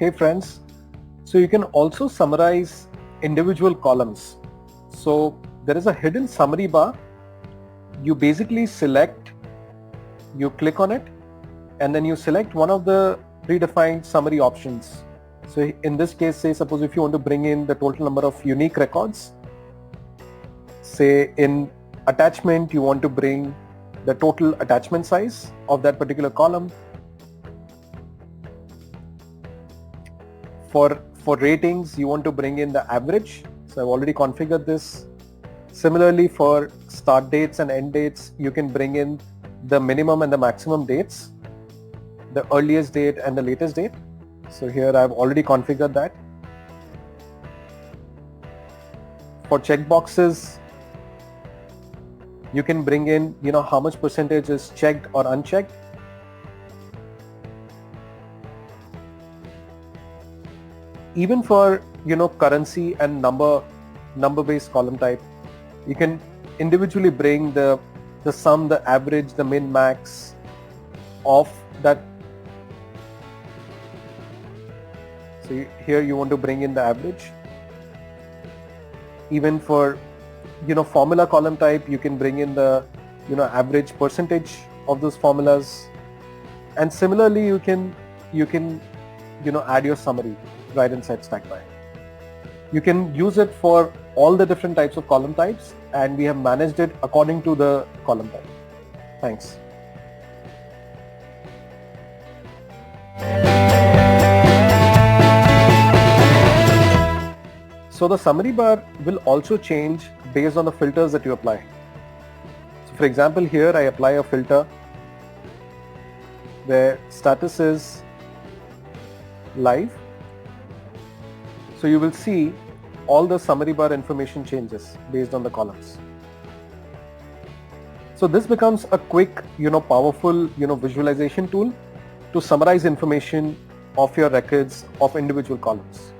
Hey friends, so you can also summarize individual columns. So there is a hidden summary bar. You basically select, you click on it, and then you select one of the predefined summary options. So in this case, say suppose if you want to bring in the total number of unique records, say in attachment you want to bring the total attachment size of that particular column. For ratings, you want to bring in the average. So I've already configured this. Similarly, for start dates and end dates, you can bring in the minimum and the maximum dates, the earliest date and the latest date. So here I've already configured that. For checkboxes, you can bring in, how much percentage is checked or unchecked. Even for currency and number-based column type, you can individually bring the sum, the average, the min, max of that. So here you want to bring in the average. Even for formula column type, you can bring in the average percentage of those formulas. And similarly, you can add your summary right inside Stackby. You can use it for all the different types of column types, and we have managed it according to the column type. Thanks. So the summary bar will also change based on the filters that you apply. So for example, here I apply a filter where status is live. So you will see all the summary bar information changes based on the columns. So this becomes a quick, powerful, visualization tool to summarize information of your records of individual columns.